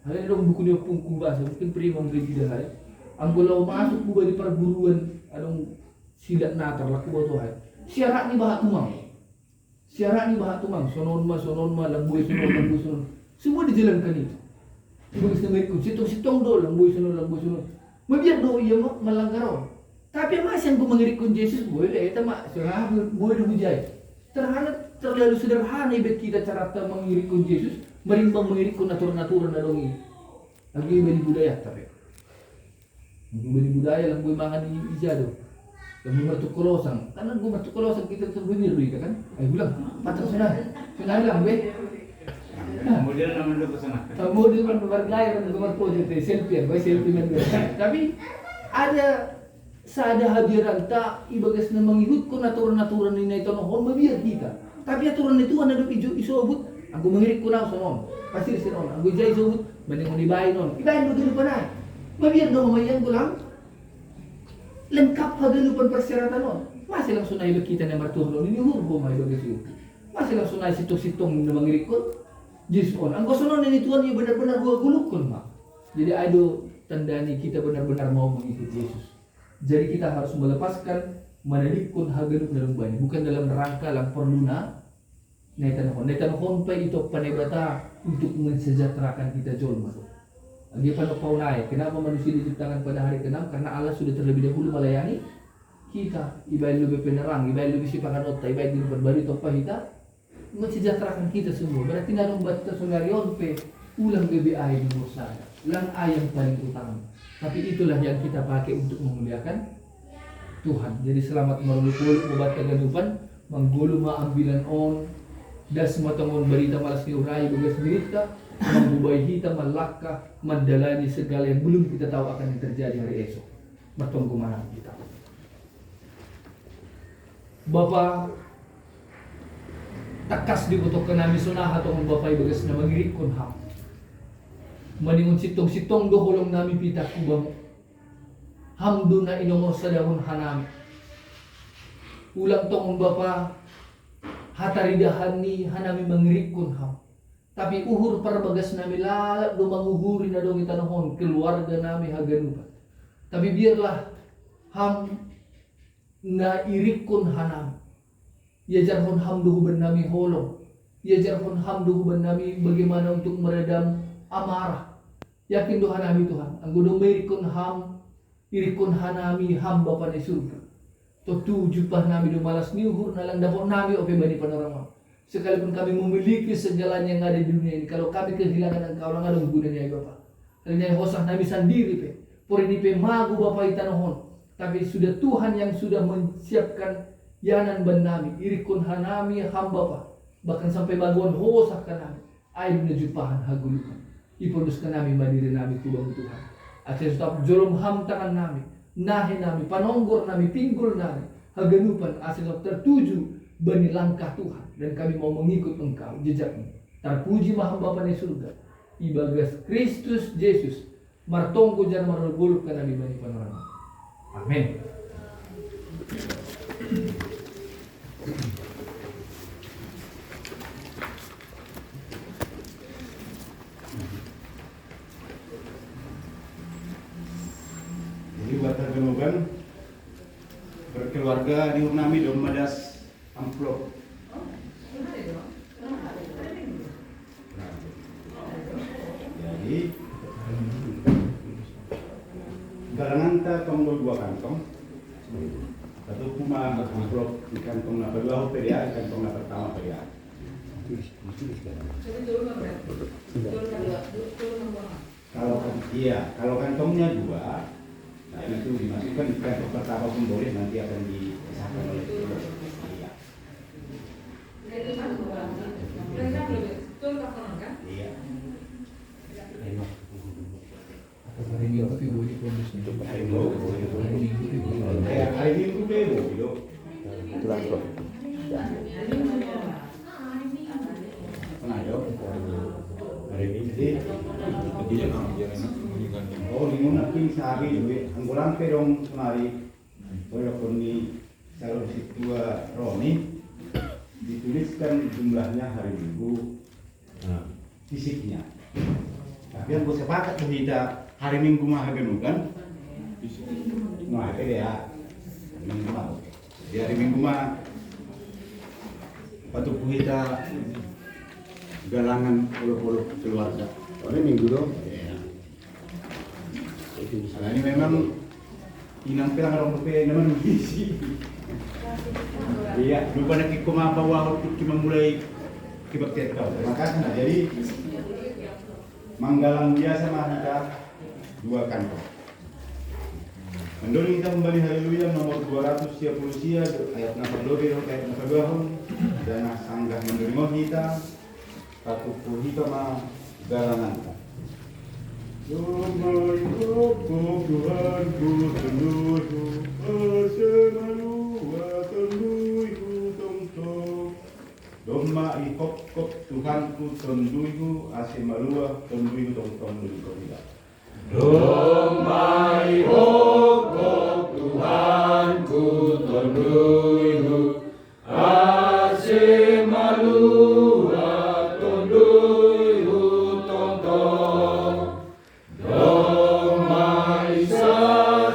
Halin dong buku dia pungkung bahasa mungkin prima menggigit dah. Anggolau masuk buka di perguruan adong silat natar laku batuhan. Syarat ni bahat tumang. Sonon ma lamboy sonon. Semua dijalankan itu. Ibang istameriku sitong do lamboy sonon. Mabiar do iya melanggar. Tapi masih yang mengirikun Yesus boleh eta mak surah boleh dibujai. Terlalu sederhana ibet kita cara mengirikun Yesus. Merimbang mengirikun aturan-aturan adongi. Lagi bani budaya tapi. Bani budaya lang gue mangan di ijado. Yang mertu kolosang. Karena gue mertu kolosang kita terbunyi dulu kan. Bilang patah sunah lang be. Kemudian namanya ke sana. Kemudian kan bergaya kan nomor project selfie men. Tapi ada sada hadiran tak ibagas na mengikutkan aturan-aturan ini itu nohon mabiar kita. Tapi aturan itu ada isobut. Aku mengirik kunang sonon, pasti sinon. Aku jai sobut, banding dibayin non. Ibayin betul panai. Mabiar dong mayan gulang. Lengkap hagalupan persyaratan non. masih langsung naik kita na marturno ini hurbo may bagas yun. Masih langsung naik sitong-sitong na mangirikot. Jis on, ang gusto nun ini Tuhan ya benar-benar gua gulukon mah. Jadi ayo tandani kita benar-benar mau mengikuti Yesus. Jadi kita harus melepaskan manalikun haganuk na lumbay, bukan dalam rangka lang perlu na naitanahon pa ito panibata untuk mensejahterakan kita jolma. Lagi paunay, kenapa manusia diciptakan pada hari ke-6? Karena Allah sudah terlebih dahulu melayani kita. Ibadah lebih penerang, ibadah lebih sipakan otak, ibadah lebih berbari topa kita mensejahterakan kita semua. Berarti nanong batas sunarion pe ulang BBI di sana. Ulang ayam paling utama. Tapi itulah yang kita pakai untuk memuliakan Tuhan. Jadi selamat meruluk-uluk obat kagadupan, menggulu maambilan on, das matangon berita malas ni urai bagas berita, membubai kita malaka, mendalani segala yang belum kita tahu akan yang terjadi hari esok. Bertunggu mana kita. Bapa takas di buto kanami sunah atau bapak bagas na magirikon ham. Maningon sitong-sitong doholong nami pita kubang hamdo na inomor sa dahon hanami. Ulang tong bapa hataridahan ni hanami mangirikon ham. Tapi uhur para bagas nami lalap do manguhuri na dong itanahon keluarga nami haganupan. Tapi biarlah ham na irikon hanami. Yajarhon ham duhuban nami holong. Yajarhon ham duhuban nami bagaimana untuk meredam amarah. Yakin doa nami Tuhan. Ang gudong merikon ham, irikon hanami ham Bapa ni surga. Totu jupah nami do malas niuhur na lang dapat nami ope bani panorama. Sekalipun kami memiliki segalanya yang ada di dunia ini, kalau kami kehilangan Engkau lang anong gunanya ya Bapa. Kalinya hosah nami sendiri pe. Por ini pe magu Bapa itanohon. Tapi sudah Tuhan yang sudah menyiapkan yanan ban nami, irikon hanami ham Bapa. Bahkan sampai baguan hosah ka nami. Ay najupahan hagulukan. Ipoduskan namin mandiri namin kubang Tuhan. At sa stop jolom ham tangan namin, nahin namin, panonggor namin, pinggol namin, haganupan at sa tertuju bani langkah Tuhan. Dan kami mau mengikut Engkau, jejakmu. Terpuji maham Bapa di surga. Ibagas Kristus Yesus. Martonggo jan marulguluk ka namin bani panorama. Amen. Buat haganugan berkeluarga di nami dom madas amplop. Jadi garangan ta tong dua kantong. Satu kuma amplop di kantong na kedua PDA, kantong na pertama PDA. Kalau kantongnya dua, nah itu dimasukkan di kantong pertama pun boleh, nanti akan disahkan oleh iya. Iya. Hari Minggu tapi boleh kondus nih. Hari Minggu deh, gitu. Itulah bro. Pernah yo. Hari Minggu Dia nak meninggalkan. oh limun naking sabi duit anggulang pedong kemari koyo koni calon situa Roni dituliskan jumlahnya hari Minggu fisiknya. Tapi yang gue sepakat kita hari Minggu mah ganukan nah itu ya Minggu mah di hari Minggu mah patut kita galangan puluh-puluh keluarga. Ini minggu dong. Nah, ini memang inang pelang orang rupiah naman mengisi. Iya, lupa nak kumapa wahot kita memulai kibaktian kau. Terima kasih. Nah, jadi manggalang biasa mah kita dua kantong. Mendorong kita kembali haleluya nomor 230 sia ayat 42 ayat 42 dan sanggah mendorong kita satu kita mah galangan. Damai Bapa Tuhanku tenduiku asemalua tenduiku tong-tong. Doma ikok Tuhanku tenduiku asemalua tenduiku tong-tong. Doma ikok Tuhanku tonduihu ase malua tonduihu tonton dong maisa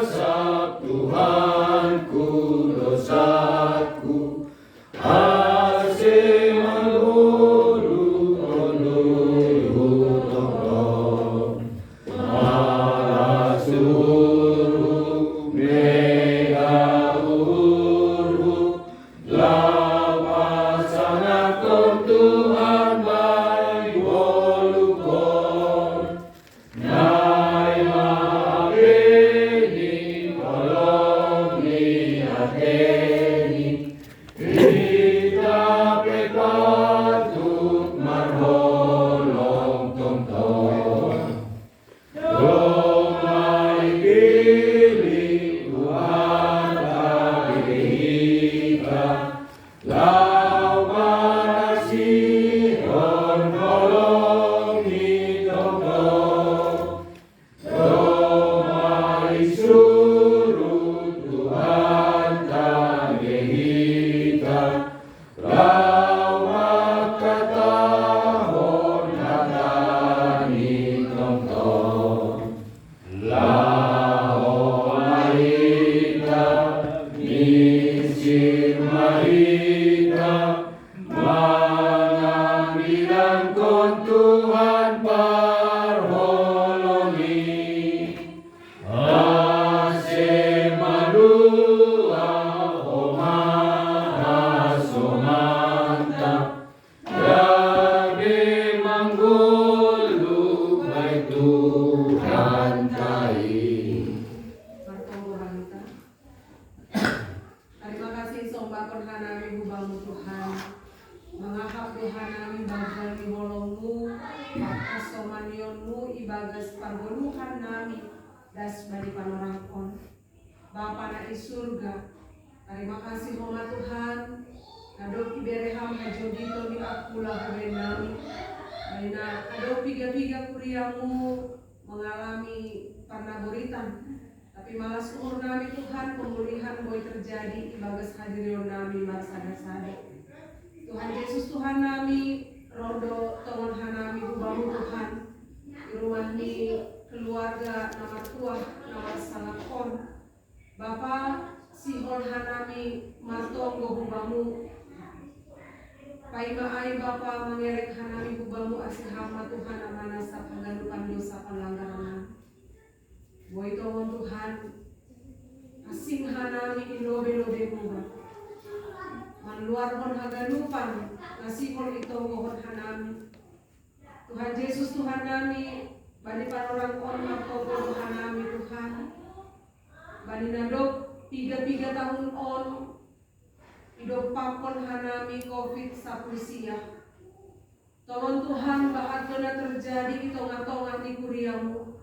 sab Tuhanku dosaku ase maluru tonduihu tonton marasuru mega uru lapasanakan Tuhan baik wolukon nai maafeni tolong lihateni kita pekatut marholong tonton domai pilih Tuhan kita lawan Sion nolongi tonton domai suruh Tuhan kita lawan katahon hatani tonton Lao mahita, misir mahita, mangambilan kon Tuhan parholongi. Ase madua omaha somanta, Yabe manggulu baik Tuhan kai. Pertolongan. Terima kasih sombakon hanami hubamu Tuhan. Mengahap Tuhan nami bagal di wolongmu, pakas somanionmu ibagas pargoluhan nami das badi panorangkon. Bapa na surga. Terima kasih Homa Tuhan. Adopi bereham hajodito di akula huben nami. Aina adopi piga kuriamu mengalami panaburitan. Tapi malas umur nami Tuhan pemulihan boleh terjadi ibagas hadirion nami marsada-sada. Tuhan Yesus Tuhan nami rodo tongon hanami hubamu Tuhan. Di rumah ni keluarga nama tua nama salakon. Bapa sihon hanami martonggo hubamu. Paima ai Bapa mengerek hanami hubamu asih hama Tuhan amana sapagalupan dosa pelanggaran. Boy tongon Tuhan asing hanami ilobe-lobe muba. Manluar hon hagalupan nasikon itongohon hanami. Tuhan Yesus Tuhan nami bani panorang on martogo hanami Tuhan. Bani nadok 3 tahun on hidup pakon hanami COVID-19 sia. Tolong Tuhan bahat kena terjadi di tongah-tongah di kuriamu.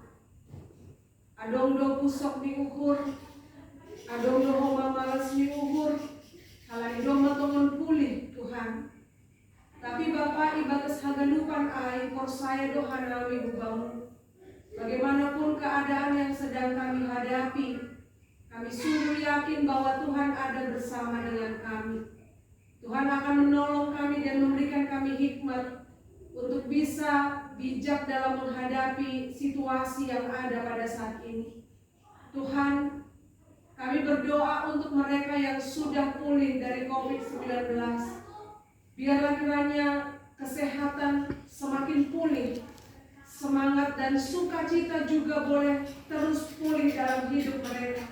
Adong do pusok di ukur, adong do homa malas di ukur, halani do matongon pulih Tuhan. Tapi Bapa ibagas hagalupan ai saya do hanami hubamu. Bagaimanapun keadaan yang sedang kami hadapi, kami sungguh yakin bahwa Tuhan ada bersama dengan kami. Tuhan akan menolong kami dan memberikan kami hikmat untuk bisa bijak dalam menghadapi situasi yang ada pada saat ini. Tuhan, kami berdoa untuk mereka yang sudah pulih dari COVID-19. Biarlah kiranya kesehatan semakin pulih, semangat dan sukacita juga boleh terus pulih dalam hidup mereka.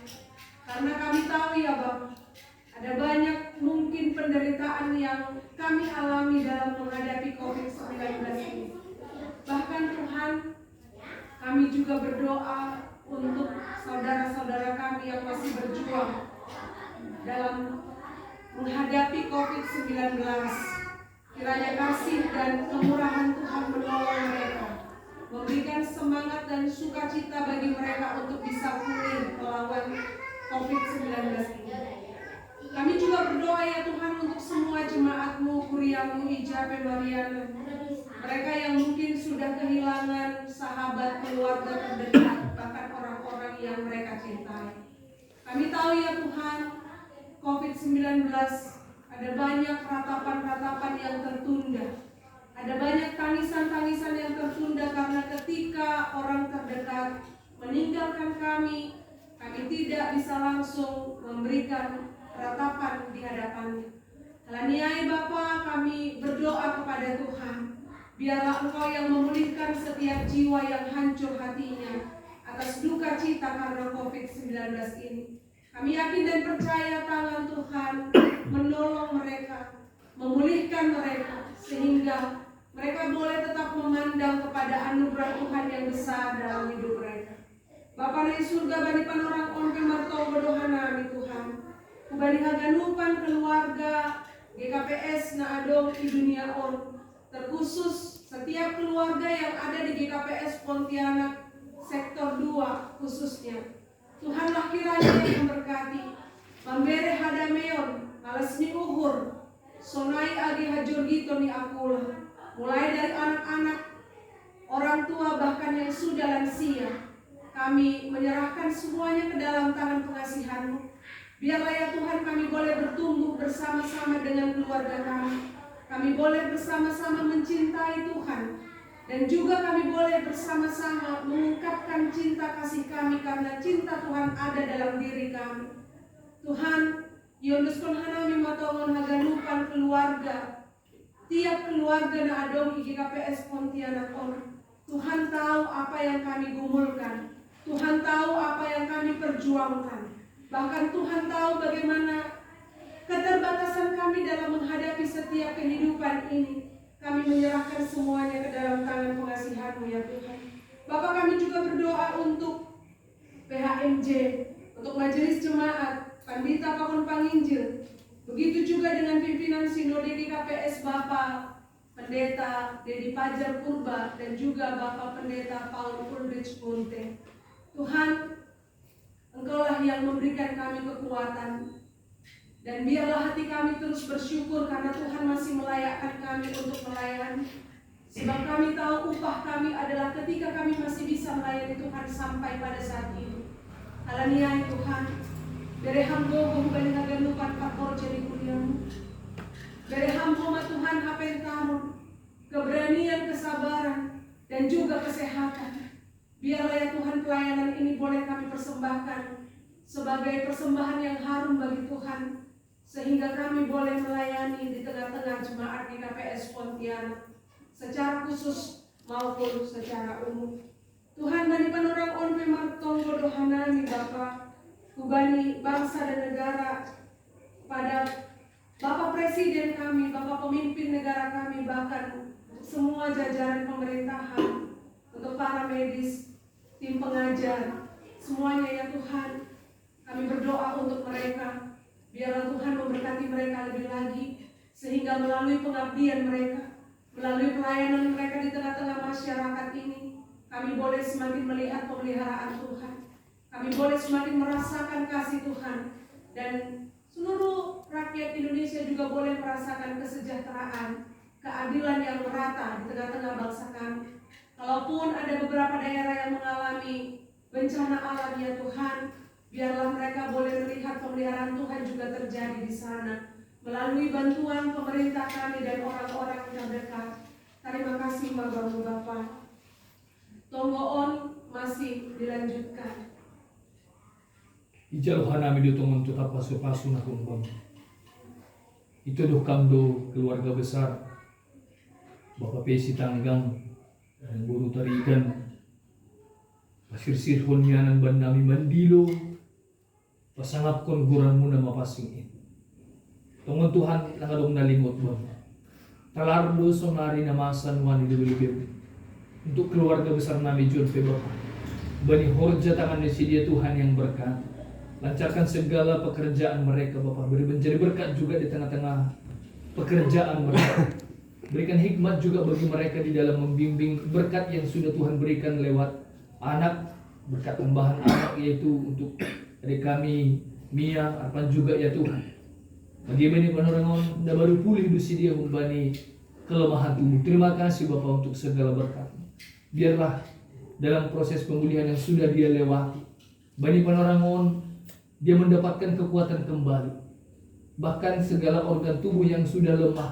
Karena kami tahu ya Bapa, ada banyak mungkin penderitaan yang kami alami dalam menghadapi COVID-19 ini. Bahkan Tuhan, kami juga berdoa untuk saudara-saudara kami yang masih berjuang dalam menghadapi COVID-19. Kiranya kasih dan kemurahan Tuhan menolong mereka, memberikan semangat dan sukacita bagi mereka untuk bisa pulih melawan COVID-19 ini. Kami juga berdoa ya Tuhan untuk semua jemaat-Mu, Kuriamu, Ijape, Mariana. Mereka yang mungkin sudah kehilangan sahabat keluarga terdekat, bahkan orang-orang yang mereka cintai. Kami tahu ya Tuhan, COVID-19 ada banyak ratapan-ratapan yang tertunda. Ada banyak tangisan-tangisan yang tertunda karena ketika orang terdekat meninggalkan kami tidak bisa langsung memberikan ratapan di hadapannya. Halaniai Bapa, kami berdoa kepada Tuhan, biarlah Engkau yang memulihkan setiap jiwa yang hancur hatinya atas duka cita karena COVID-19 ini. Kami yakin dan percaya tangan Tuhan menolong mereka, memulihkan mereka, sehingga mereka boleh tetap memandang kepada anugerah Tuhan yang besar dalam hidup mereka. Bapa di surga, bani panorang on pemartong berdohanami Tuhan. Kubani haganupan keluarga GKPS na adong di dunia on. Terkhusus setiap keluarga yang ada di GKPS Pontianak sektor 2 khususnya. Tuhanlah kiranya yang memberkati, memberi hadameon, malas ni uhur, sonai agi hajurgito ni akula. Mulai dari anak-anak, orang tua bahkan yang sudah lansia, kami menyerahkan semuanya ke dalam tangan pengasihan-Mu. Biarlah ya Tuhan kami boleh bertumbuh bersama-sama dengan keluarga kami. Kami boleh bersama-sama mencintai Tuhan. Dan juga kami boleh bersama-sama mengungkapkan cinta kasih kami karena cinta Tuhan ada dalam diri kami. Tuhan, yondus konhanami matongon haganupan keluarga. Tiap keluarga na adong GKPS Pontianak on. Tuhan tahu apa yang kami gumulkan. Tuhan tahu apa yang kami perjuangkan. Bahkan Tuhan tahu bagaimana keterbatasan kami dalam menghadapi setiap kehidupan ini. Kami menyerahkan semuanya ke dalam tangan pengasihan-Mu ya Tuhan. Bapak, kami juga berdoa untuk PHMJ, untuk majelis jemaat, Pandita Pakon Panginjil. Begitu juga dengan pimpinan Sinode GKPS Bapak Pendeta Dedi Pajar Purba dan juga Bapak Pendeta Paul Ulrich Munte. Tuhan, Engkaulah yang memberikan kami kekuatan. Dan biarlah hati kami terus bersyukur karena Tuhan masih melayakkan kami untuk melayani. Sebab kami tahu upah kami adalah ketika kami masih bisa melayani Tuhan sampai pada saat ini. Halaniai Tuhan, dari hambo bukan agar lupa kapor jadi kuliahmu. Dari hambo Tuhan hapentamu, keberanian, kesabaran, dan juga kesehatan. Biarlah ya Tuhan pelayanan ini boleh kami persembahkan sebagai persembahan yang harum bagi Tuhan. Sehingga kami boleh melayani di tengah-tengah jemaat GKPS Pontianak secara khusus maupun secara umum. Tuhan, bani panorang on pemartong bodohanami Bapa, kubani bangsa dan negara, pada Bapak Presiden kami, Bapak Pemimpin negara kami, bahkan semua jajaran pemerintahan, untuk para medis, tim pengajar, semuanya ya Tuhan, kami berdoa untuk mereka. Biarlah Tuhan memberkati mereka lebih lagi, sehingga melalui pengabdian mereka, melalui pelayanan mereka di tengah-tengah masyarakat ini, kami boleh semakin melihat pemeliharaan Tuhan. Kami boleh semakin merasakan kasih Tuhan. Dan seluruh rakyat Indonesia juga boleh merasakan kesejahteraan, keadilan yang merata di tengah-tengah bangsa kami. Kalaupun ada beberapa daerah yang mengalami bencana alam ya Tuhan, biarlah mereka boleh melihat pemeliharaan Tuhan juga terjadi di sana melalui bantuan pemerintah kami dan orang-orang yang terdekat. Terima kasih Bapak. Tonggoon masih dilanjutkan. Ijal hanami diutungan tetap pasu-pasu na kumbang. Itu doh kamdo keluarga besar. Bapak Pesi Tanggang dan Guru Tarigan. Pasir sirhon yanan bandami mandilo. Pasangap kon guranmu na mapasingin. Tungon Tuhan nakadong nalingot mo. Talardo sonari namasan wani dibelibir. Untuk keluarga besar nami John P. Bapak. Bani horja tangan si dia Tuhan yang berkat. Lancarkan segala pekerjaan mereka Bapak. Beri menjadi berkat juga di tengah-tengah pekerjaan mereka. Berikan hikmat juga bagi mereka di dalam membimbing berkat yang sudah Tuhan berikan lewat anak. Berkat tambahan anak yaitu untuk dari kami, Mia, Arpan juga ya Tuhan. Bagaimana panorangon na baru pulih dosi dia membani kelemahan tubuh. Terima kasih Bapak untuk segala berkat. Biarlah dalam proses pemulihan yang sudah dia lewati, bani panorangon dia mendapatkan kekuatan kembali. Bahkan segala organ tubuh yang sudah lemah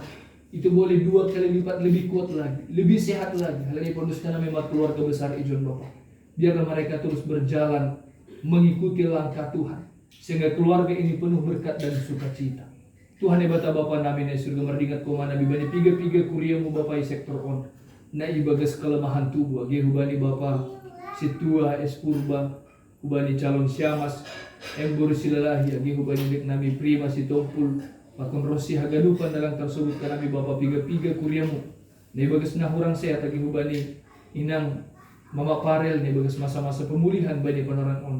itu boleh 2 kali lipat lebih kuat lagi, lebih sehat lagi. Hal ini ponduskan memang keluarga besar Ijon Bapak. Biarlah mereka terus berjalan mengikuti langkah Tuhan, sehingga keluarga ini penuh berkat dan sukacita. Tuhan hebata Bapa nami na surga merdingat ko nabi bani piga kuriamu Bapa i sektor on na ibagas kelemahan tubuh age hubani Bapa situa espurba hubani calon siamas embur silalahi age hubani dek nami prima si tompul makon rosi hagadupan dalam tersebut kanami Bapa piga kuriamu na ibagas nahurang sehat age hubani inang Mama Parel nih bagus masa-masa pemulihan bani penoran on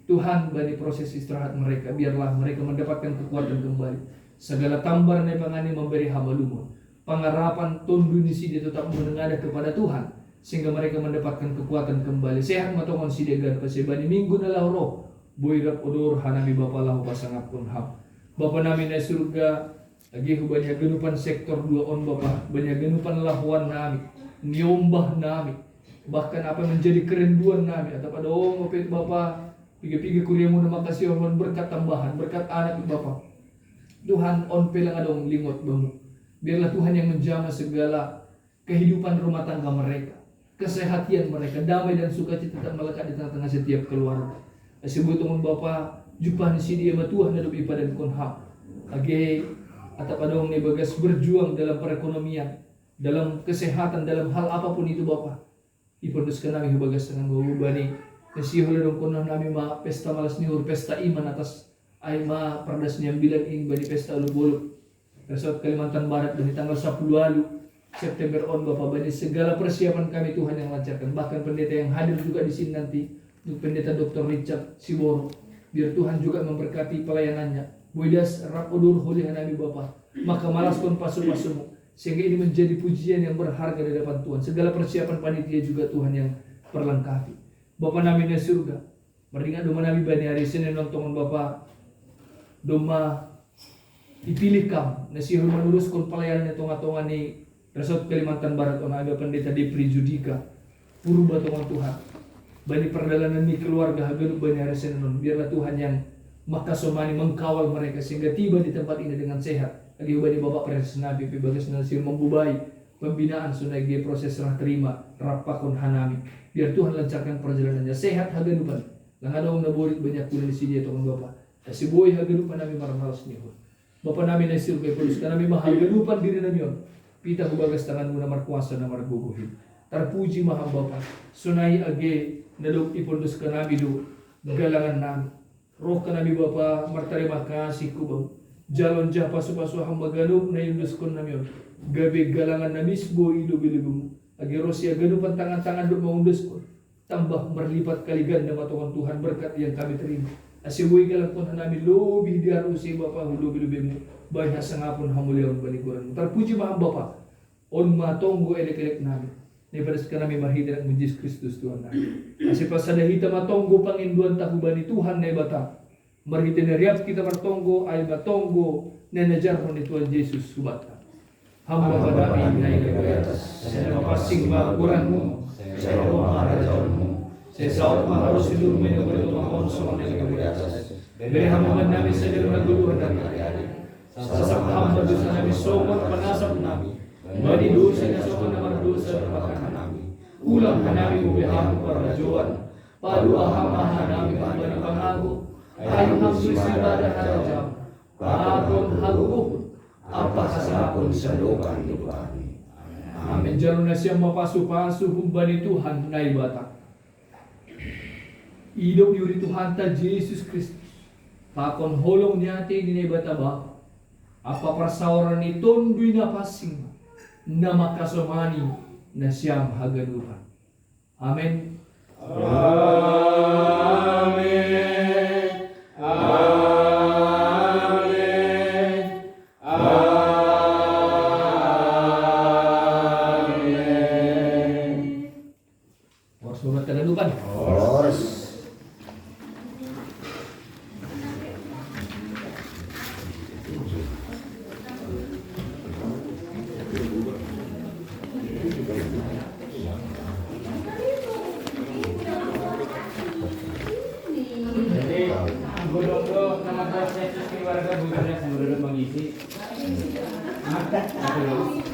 Tuhan bani proses istirahat mereka biarlah mereka mendapatkan kekuatan kembali segala tambar nih pangani memberi hamba lumur pangarapan tundu di sini tetap menengadah kepada Tuhan sehingga mereka mendapatkan kekuatan kembali sehat matongon sidegan pasebani minggu nalah roh boirap odor hanami Bapa lahu pasangap pun ham Bapa nami na surga lagi hubani genupan sektor 2 on Bapa banyak genupan lahuan nami niombah nami bahkan apa menjadi kerinduan nami atau pada ngopet Bapa piga kuriamu nama kasih on berkat tambahan berkat anak Bapa Tuhan on pelang adong lingot bamu biarlah Tuhan yang menjamah segala kehidupan rumah tangga mereka kesehatan mereka damai dan sukacita tetap melekat di tengah-tengah setiap keluarga sebut teman Bapa jumpa di sini sama Tuhan hidup ibadah dan konham age atau adong nih bagas berjuang dalam perekonomian dalam kesehatan dalam hal apapun itu Bapa iponduskan nami bagas dengan bani nasiho ledong kono nami ma pesta malas nihur pesta iman atas aima perdas nyambilan ing bani pesta ulu-ulu Resort Kalimantan Barat dari tanggal 10 September on Bapak bani segala persiapan kami Tuhan yang lancarkan bahkan pendeta yang hadir juga di sini nanti untuk pendeta Dr. Richard Siboro biar Tuhan juga memberkati pelayanannya Buidas Rapodur Holy Nabi Bapak maka malas pun pasu-pasumu sehingga ini menjadi pujian yang berharga di hadapan Tuhan segala persiapan panitia juga Tuhan yang perlengkapi Bapak nami di surga merdingat doma nabi bani hari Senin nontongan Bapak doma dipilih kam nasiru menuruskan pelayanan tonga-tonga ni Resort Kalimantan Barat on aga pendeta Depri Judika purba tongan Tuhan bani perjalanan ni keluarga hageru bani hari Senin biarlah Tuhan yang makasomani mengkawal mereka sehingga tiba di tempat ini dengan sehat lagi bani Bapak Presiden Nabi bagas nasir membubai pembinaan sunai proses serah terima rapakon hanami biar Tuhan lancarkan perjalanannya sehat hageru bani lang ada naborit banyak pula di sini tongan Bapak si boy hageru nami marmalas nihun Bapak nami na surga ipoduskan nami mahal gadupan diri nami yon pita hubagas tanganmu na markuasa na marguguhin terpuji mahal Bapak sunai age nadok ipoduskan nami do galangan nami roh ka nami Bapak martarima kasih kubang jalon jah pasu-pasu hamba galup na yunduskon nami yon gabe galangan nami sbo ilu-bilumu age rosia gadupan tangan-tangan do maunduskon tambah merlipat kali ganda matongan Tuhan berkat yang kami terima asibuy galang pun hanami lobi diaru si Bapa lobi-lobimu bayi hasangapun hamuliawan banikuran terpuji mahal Bapa on matonggo elek-elek nami nipadaskan nami marhidan Yesus Kristus Tuhan nami asih pasada hita matonggo panginduan tahu bani Tuhan na ibata marhidan riap kita martonggo ay matonggo na najarhon ni Tuhan Yesus subata hamba nami na ilagas sa napasing makuranmu sa maharajawanmu sesaat harus hidup menurut konsol yang di atas. Beri hamba nabi saja mengguluhan dan hari-hari. Sasam hamba dosa nabi sopan penasab nabi. Badi dosanya sopan nama dosa terpakan nabi. Ulang nabi ubihamu parajuan. Padu aham nabi bani pangagu. Ayam hamsu ibadah harajam. Pakon haguh. Apa kasapun sedokan Tuhan. Amin. Jaruna siapa pasu-pasu humbani Tuhan naibata. Hidup yuri Tuhan ta Yesus Kristus pakon holong nyate di nebata Bapa apa persauran ni tondui na pasing na makasomani na siyam hagaduhan amen amen amen amen Oras mo matagadupan Oras. Jadi, godong Apa ya?